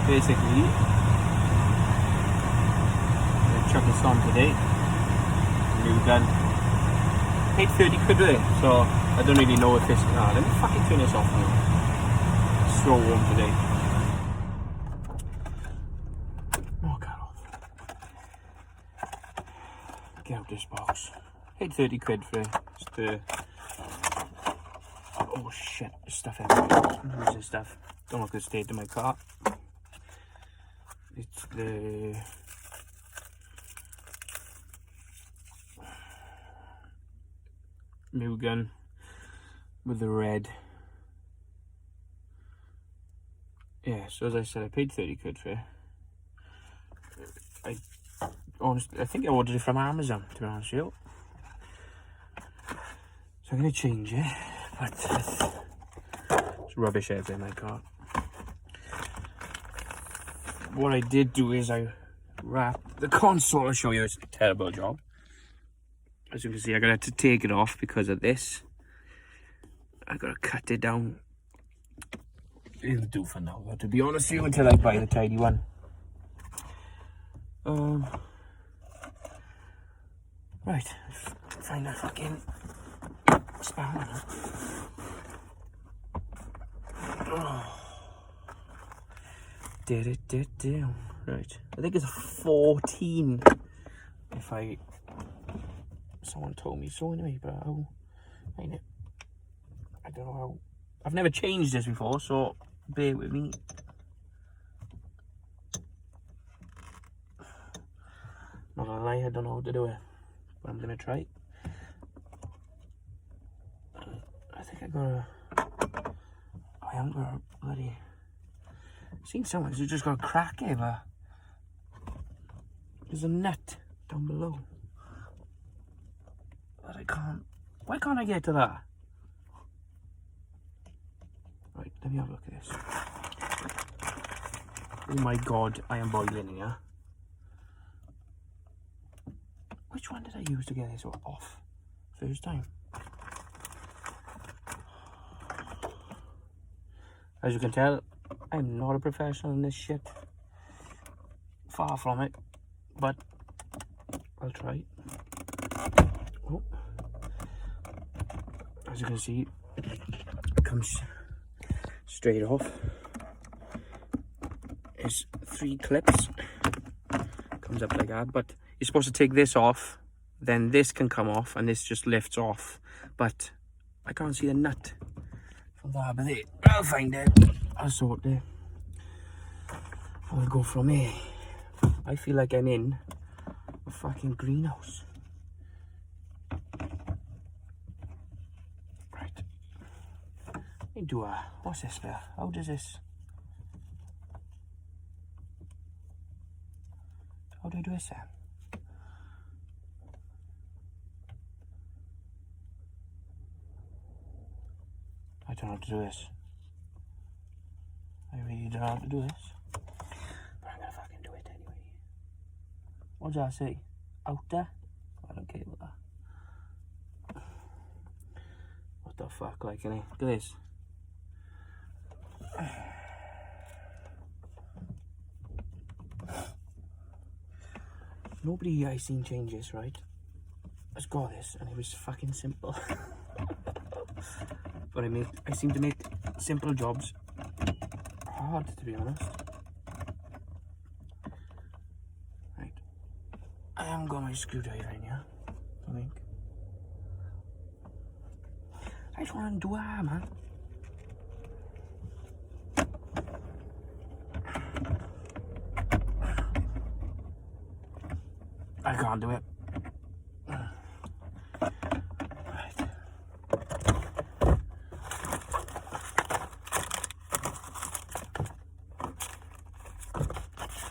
basically, I'm chuck this on today. New gun. Paid 30 quid with it, so I don't really know if this. Let me fucking turn this off now. It's so warm today. Oh, get off. Get out this box. Paid 30 quid for it. It's the. Oh shit, there's stuff everywhere. Where's this stuff? Don't look at the state of my car. It's the new gun with the red. Yeah, so as I said, I paid 30 quid for it. I think I ordered it from Amazon, to be honest with you. So I'm going to change it, but it's rubbish everywhere in my car. What I did do is I wrapped the console. I'll show you, it's a terrible job. As you can see, I'm going to have to take it off because of this. I got to cut it down. It'll do for now, to be honest with you, until I buy the tidy one. Right, find that fucking spanner. Did it. Right, I think it's a 14. If someone told me so anyway, but how? I don't know how. I've never changed this before, so bear with me. Not gonna lie, I don't know how to do it, but I'm gonna try. I think I haven't got a bloody. I've seen someone who's just got a crack here, but there's a nut down below. But I can't. Why can't I get to that? Right, let me have a look at this. Oh my god, I am boiling here. Which one did I use to get this off? First time. As you can tell, I'm not a professional in this shit. Far from it. But I'll try. Oh. As you can see, it comes straight off. It's 3 clips. Comes up like that, but you're supposed to take this off, then this can come off, and this just lifts off. But I can't see the nut from there, but I'll find it. I'll sort it. I'll go from here. I feel like I'm in a fucking greenhouse. Right. Let me do what's this for? How does this? How do I do this then? I don't know how to do this. I really don't know how to do this. But I'm gonna fucking do it anyway. What does that say? Out there? I don't care about that. What the fuck, like, innit? Look at this. Nobody I seen change this, right? Has got this, and it was fucking simple. But I seem to make simple jobs hard, to be honest. Right. I haven't got my screwdriver in here, I think. I just want to do that, man. I can't do it.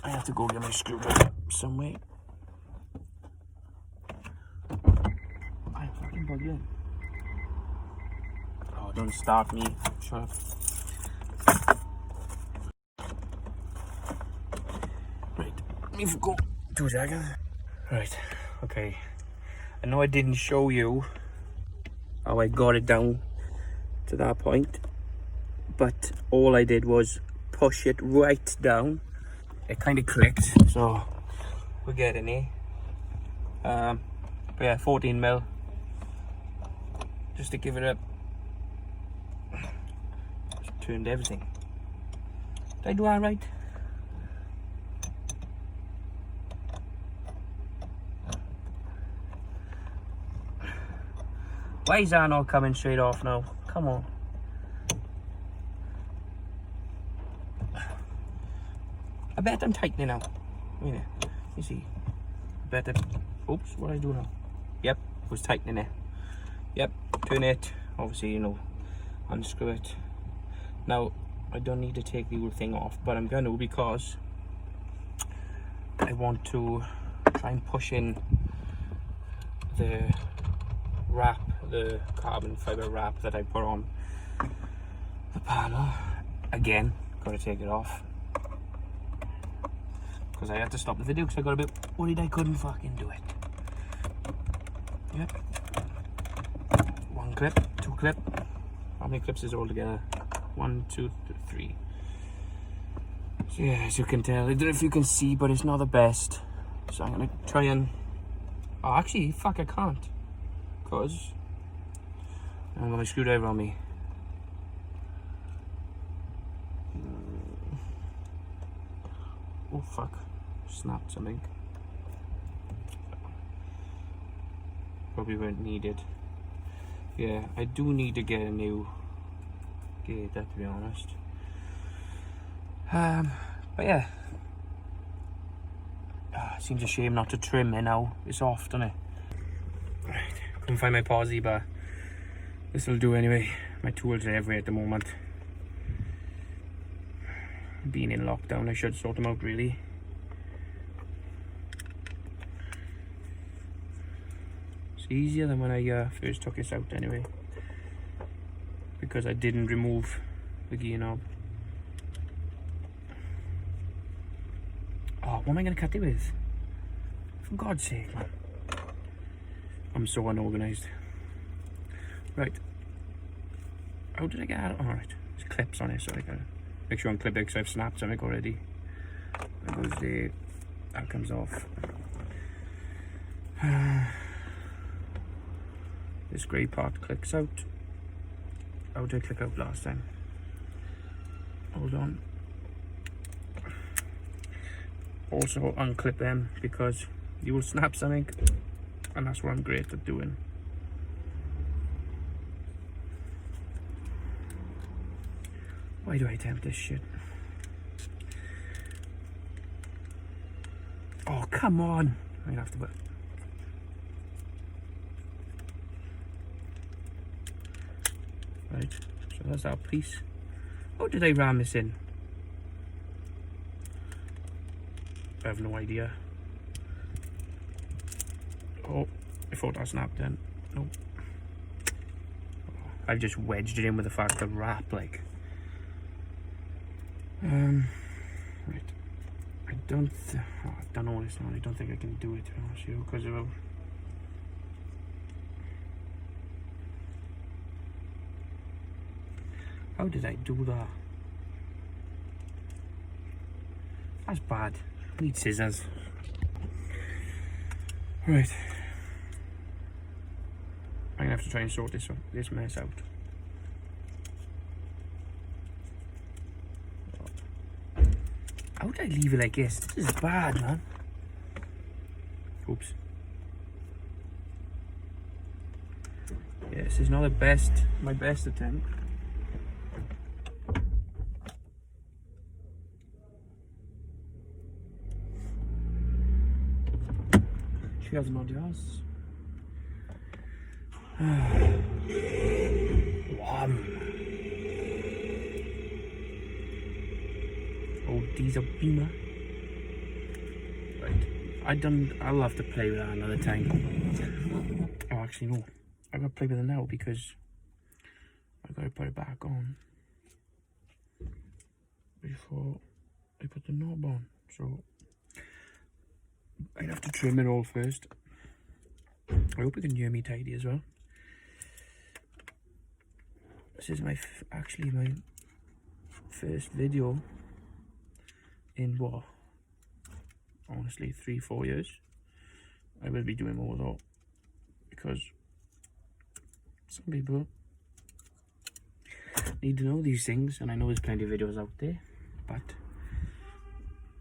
I have to go get my screwdriver somewhere. I'm fucking bugged in. Oh, don't start me. Shut up. Right, let me go 2 seconds. Right, okay. I know I didn't show you how I got it down to that point, but all I did was push it right down. It kind of clicked, so we're getting it. But yeah, 14 mil, just to give it a, just turned everything. Did I do that right? Why is that not coming straight off now? Come on. I bet I'm tightening now. Wait a minute. You see. I bet that. Oops, what did I do now? Yep, it was tightening it. Yep, turn it. Obviously, you know, unscrew it. Now, I don't need to take the whole thing off, but I'm going to because I want to try and push in the wrap, the carbon fiber wrap that I put on the panel. Again, got to take it off because I had to stop the video because I got a bit worried I couldn't fucking do it. Yep. One clip, two clip. How many clips is it all together? 1, 2, 3. So yeah, as you can tell, I don't know if you can see, but it's not the best. So I'm gonna try and, oh actually, fuck, I can't. Because I've got my screwdriver on me. Oh fuck, snapped something. Probably won't need it. Yeah, I do need to get a new gate, to be honest. But yeah. Seems a shame not to trim it now. It's off, doesn't it? Right, couldn't find my posi, but this will do anyway. My tools are everywhere at the moment. Being in lockdown, I should sort them out really. It's easier than when I first took this out anyway, because I didn't remove the gear knob. Oh, what am I going to cut it with? For God's sake, man. I'm so unorganised. Right. How did I get out? Alright, there's clips on it, so I gotta make sure I unclip it because I've snapped something already. That goes there. That comes off. This grey part clicks out. How did I click out last time? Hold on. Also unclip them because you will snap something, and that's what I'm great at doing. Why do I attempt this shit? Oh, come on. I'm gonna have to put. Right, so that's that piece. How did I ram this in? I have no idea. Oh, I thought that snapped then. Nope. I've just wedged it in with the fact of wrap, like. Right. I don't know what it's on. I don't think I can do it, to be honest with you, because of. How did I do that? That's bad. I need scissors. Right. I'm gonna have to try and sort this mess out. How did I leave it like this? This is bad, man. Oops. Yeah, this is not my best attempt. She has my jazz. Oh, these are beamer. Right. I'll have to play with that another time. Oh, actually no. I gotta play with it now because I gotta put it back on before I put the knob on. So I'd have to trim it all first. I hope you can hear me tidy as well. This is actually my first video in what? Honestly, 3-4 years. I will be doing more though, because some people need to know these things, and I know there's plenty of videos out there, but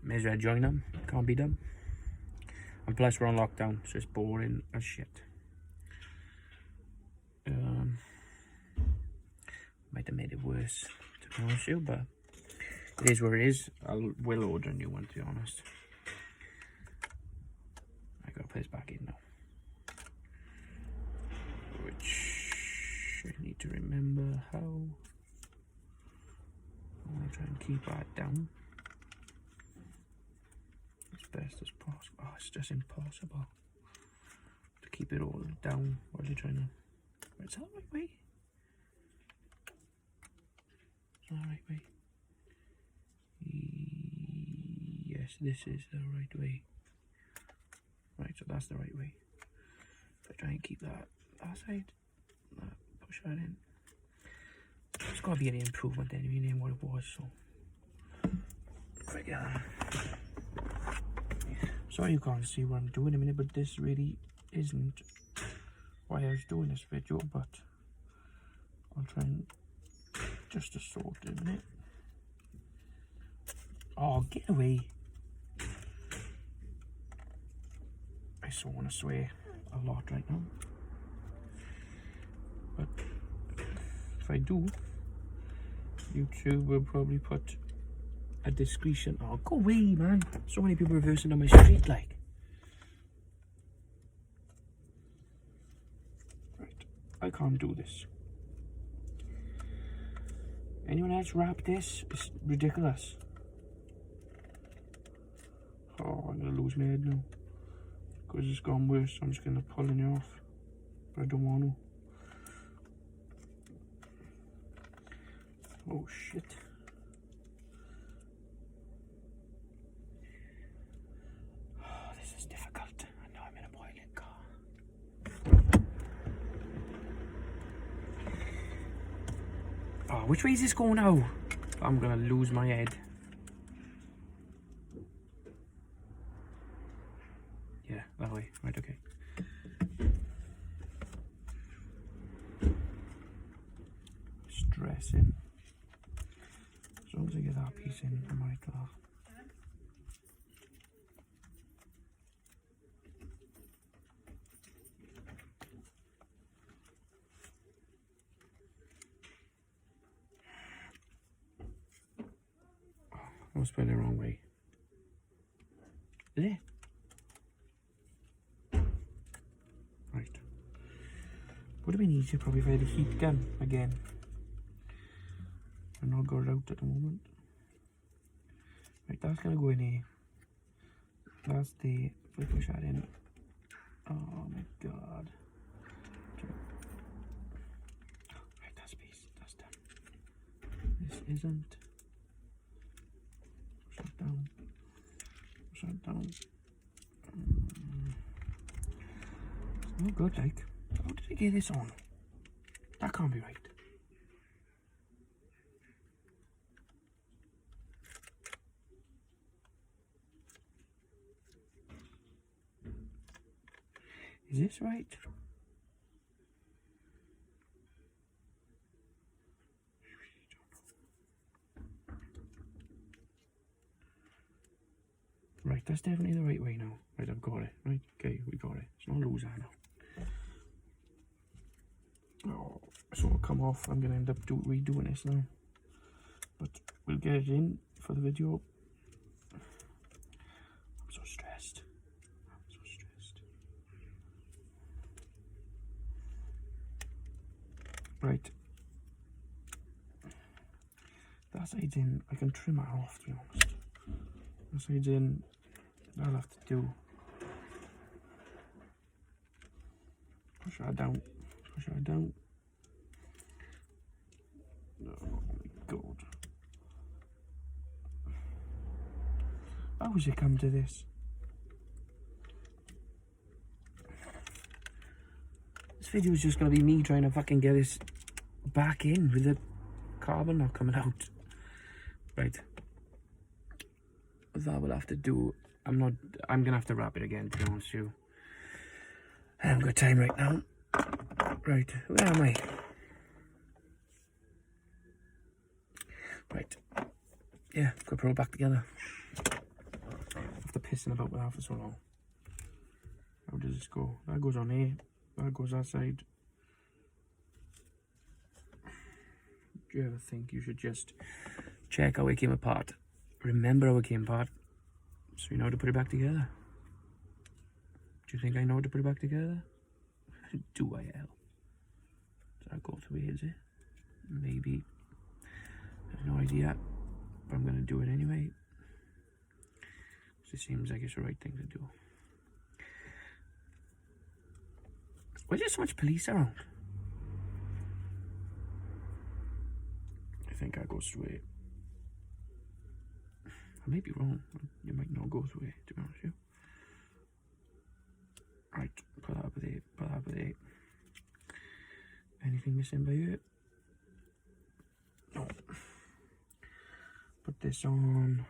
may as well join them. Can't beat them. And plus we're on lockdown, so it's boring as shit. Might have made it worse, to be honest with you, but it is what it is. Will order a new one, to be honest. I gotta put this back in now, which I need to remember how. I'm gonna try and keep that down as best as possible. Oh, it's just impossible to keep it all down while you're trying to. Is that the right way? Is that the right way? Yes, this is the right way. Right, so that's the right way. So try and keep that side. Push that in. There's got to be any improvement anyway in what it was, so. Sorry you can't see what I'm doing in a minute, but this really isn't why I was doing this video, but I'll try and just to sort it in a minute. Oh, get away. I so want to swear a lot right now, but if I do, YouTube will probably put a discretion. Oh, go away, man. So many people reversing on my street, like. Right, I can't do this. Anyone else wrap this? It's ridiculous. Oh, I'm gonna lose my head now, because it's gone worse. I'm just gonna pull it off, but I don't want to. Oh shit. Oh, this is difficult. I know I'm in a boiling car. Oh, which way is this going now? I'm gonna lose my head. Yeah, that way. Right, okay. Stressing. As long as I get that piece in, I might I was putting it the wrong way. Is it? Right. Would have been easier probably if I had a heat gun again. I'm not got it out at the moment. Right, that's gonna go in here. That's the, if I push that in. Oh my god. Right, that's piece, that's done. This isn't. Push that down. Push that down. It's not good, like. How did I get this on? That can't be right. Is this right? Right, that's definitely the right way now. Right, I've got it. Right, okay, we got it. It's not a loser now. Oh, so it'll come off. I'm gonna end up redoing this now. But we'll get it in for the video. I'm so stressed. Right. That side's in. I can trim it off, to be honest. That side's in. I'll have to do. Push that down. Push that down. Oh my god. How has it come to this? This video is just going to be me trying to fucking get this back in with the carbon not coming out. Right. that will have to do. I'm gonna have to wrap it again, to be honest with you. I haven't got time right now. Right, where am I? Right. Yeah, got to put it back together. After pissing about with that for so long. How does this go? That goes on here. That goes that side. Do you ever think you should just check how it came apart? Remember how it came apart, so you know how to put it back together. Do you think I know how to put it back together? Do I hell? Does that go through here, is it? Maybe. I have no idea. But I'm going to do it anyway. It seems like it's the right thing to do. Why is there so much police around? I think I go through it. I may be wrong. You might not go through it, to be honest with you. Right, put that up there, put that up there. Anything missing by here? No. Put this on.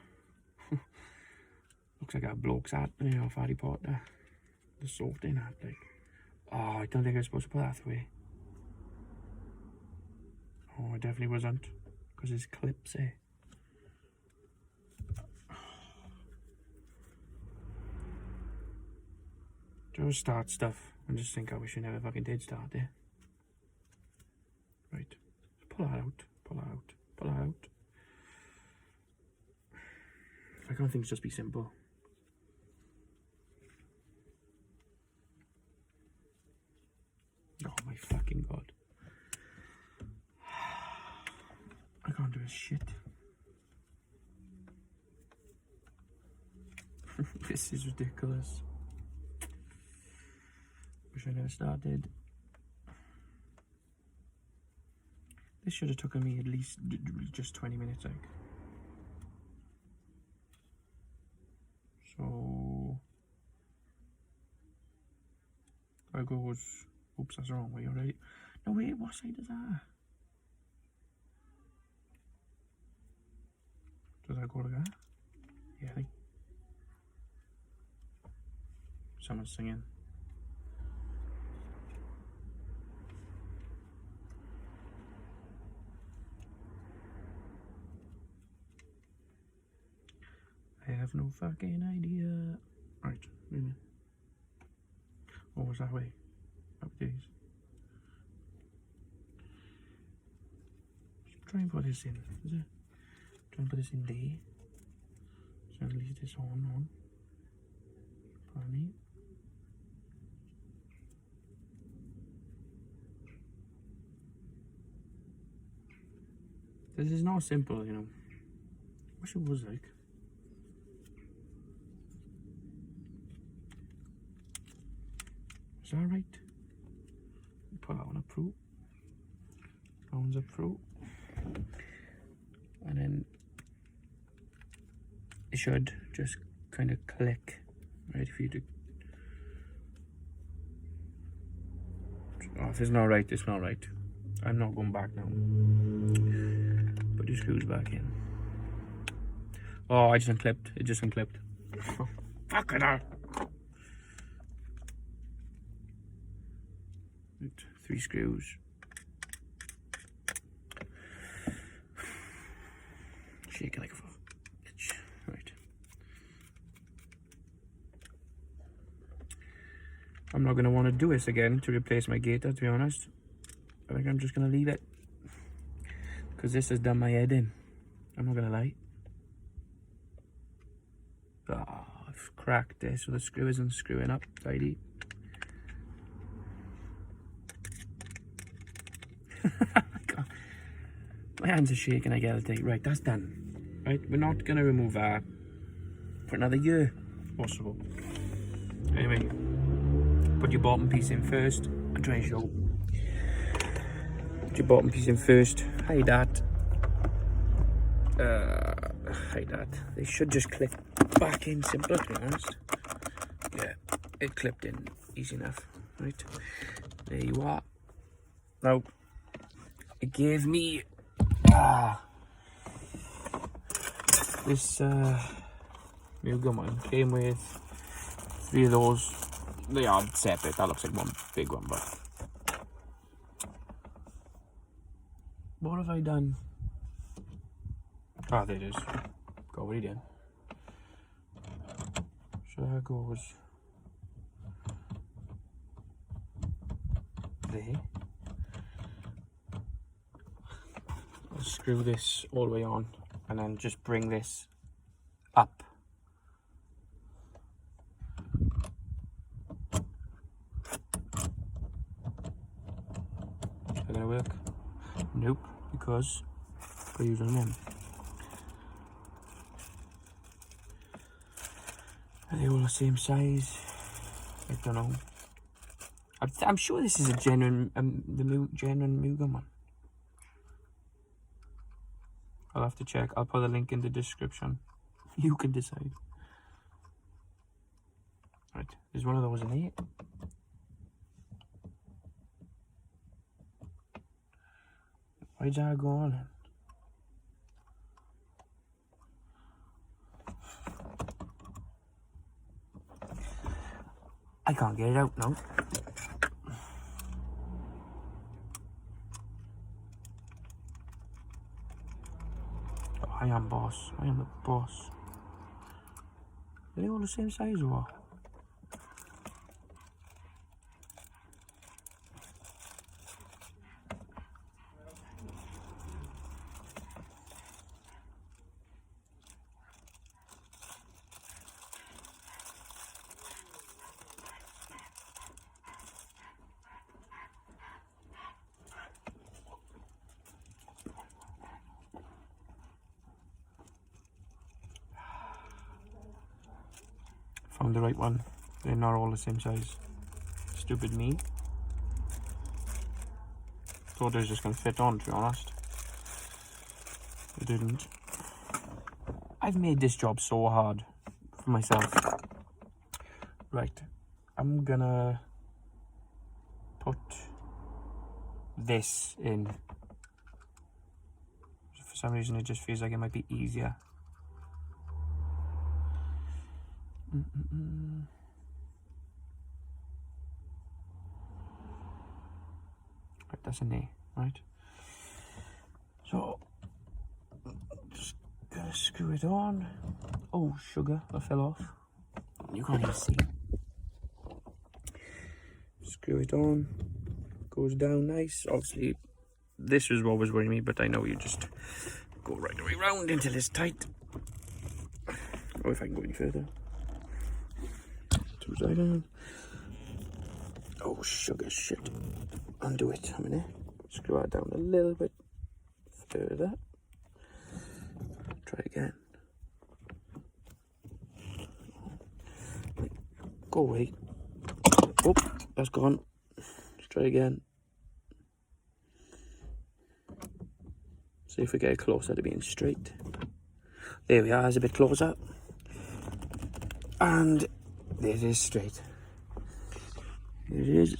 Looks like a bloke's hat, you know, off Harry Potter. The sorting hat, like. Oh, I don't think I was supposed to put that away. Oh, I definitely wasn't. Because there's clips there. Just start stuff and just think I wish I never fucking did start there. Right. Pull that out. Pull that out. Pull that out. I can't think it's just be simple. Oh my fucking god. I can't do a shit. This is ridiculous. Wish I never started. This should have taken me at least just 20 minutes, like. So I goes. Oops, that's the wrong way already. No wait, what side is that? Does that go together? Yeah, I think. Someone's singing. I have no fucking idea. Right, wait a minute. What was that way? Up days. Try and put this in, is it? Try and put this in there. So at least this on. Funny. This is not simple, you know. Wish it was like. Is that right? Put that one up through. That one's up through. And then it should just kind of click, right? If you do. Oh, if it's not right, it's not right. I'm not going back now. Put the screws back in. Oh, I just unclipped. It just unclipped. Fuck it out. 3 screws. Shaking like a bitch. Right. I'm not going to want to do this again to replace my gator, to be honest. I think I'm just going to leave it. Because this has done my head in. I'm not going to lie. Oh, I've cracked this so the screw isn't screwing up tidy. My hands are shaking, I gotta take. Right, that's done. Right, we're not gonna remove that for another year or so. Anyway, put your bottom piece in first. I'm trying to show. Put your bottom piece in first. Hide that. Hide that. They should just clip back in simple, to be honest. Yeah, it clipped in easy enough. Right, there you are. Now, it gave me this Mugen one. Came with 3 of those. They are separate. That looks like one big one, but what have I done? Ah, there it is. Go right in. So that goes there. I'll screw this all the way on and then just bring this up. Is that gonna work? Nope, because we're using them. Are they all the same size? I don't know. I'm sure this is a genuine, genuine Mugen one. I'll have to check. I'll put a link in the description. You can decide. Right, there's one of those in here. Why'd that go on? I can't get it out now. Oh, I am boss. I am the boss. Are they all the same size or what? Found the right one. They're not all the same size. Stupid me. Thought it was just going to fit on, to be honest. It didn't. I've made this job so hard for myself. Right. I'm gonna put this in. For some reason it just feels like it might be easier. Right, that's in there, right? So, just gonna screw it on. Oh, sugar, that fell off. You can't even see. Screw it on. Goes down nice. Obviously, this is what was worrying me, but I know you just go right the way round until it's tight. Or if I can go any further. Right on. Oh, sugar shit. Undo it a minute. Screw that down a little bit further. Try again. Go away. Oh, that's gone. Let's try again. See if we get closer to being straight. There we are, it's a bit closer. And it is straight. It is,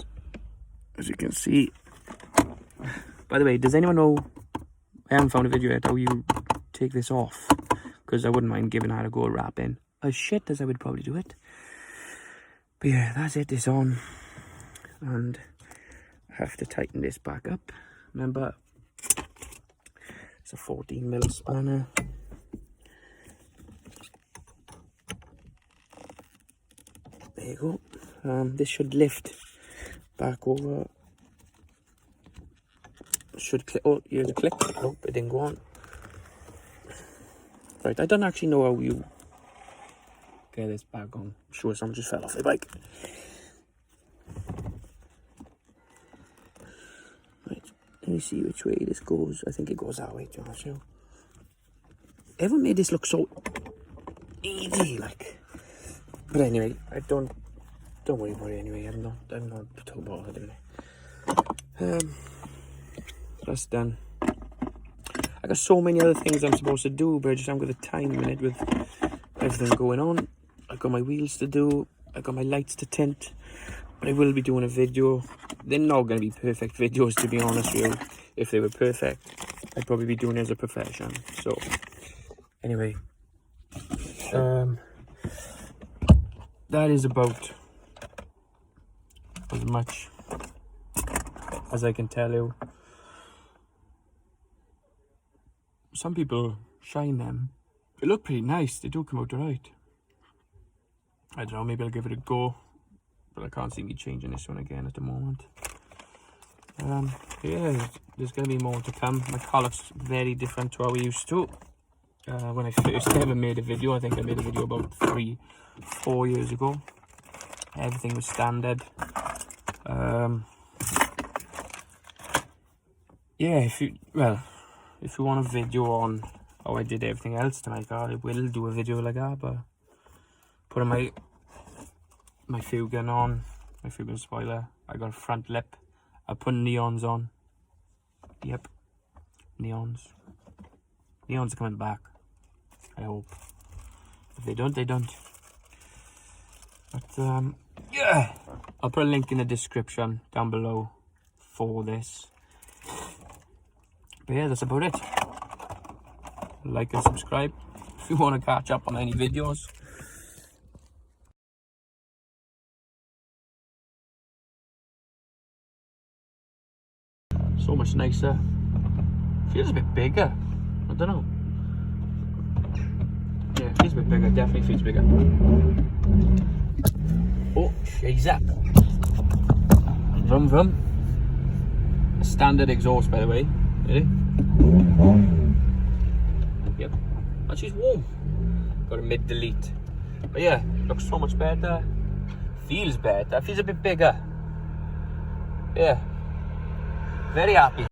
as you can see. By the way, does anyone know, I haven't found a video yet, how you take this off? Because I wouldn't mind giving that a go wrapping. As shit as I would probably do it. But yeah, that's it, it's on. And I have to tighten this back up. Remember, it's a 14mm spanner. There you go. This should lift back over. Should click. Oh, here's a click. Nope, it didn't go on. Right, I don't actually know how you get this back on. I'm sure someone just fell off the bike. Right, let me see which way this goes. I think it goes that way, to be honest with you. Everyone made this look so easy, like. But anyway, don't worry about it anyway. I'm not too bothered anyway. That's done. I got so many other things I'm supposed to do, but I just haven't got the time in it with everything going on. I got my wheels to do. I got my lights to tint. But I will be doing a video. They're not going to be perfect videos, to be honest with you. If they were perfect, I'd probably be doing it as a profession. So, anyway, that is about as much as I can tell you. Some people shine them. They look pretty nice. They do come out alright. I don't know, maybe I'll give it a go. But I can't see me changing this one again at the moment. Yeah, there's going to be more to come. My car looks very different to how we used to. When I first ever made a video, I think I made a video about 3-4 years ago. Everything was standard. Yeah, if you want a video on how I did everything else to my car, I will do a video like that. But putting my Fugan on, my Fugan spoiler. I got a front lip. I put neons on. Yep, neons. Neons are coming back, I hope. If they don't, they don't. But yeah, I'll put a link in the description down below for this. But yeah, that's about it. Like and subscribe if you want to catch up on any videos. So much nicer. Feels a bit bigger. I don't know. Yeah, it feels a bit bigger. Definitely feels bigger. Oh, she's up. Vroom vroom. Standard exhaust, by the way. Ready? Yep. And she's warm. Got a mid delete. But yeah, looks so much better. Feels better. Feels a bit bigger. Yeah. Very happy.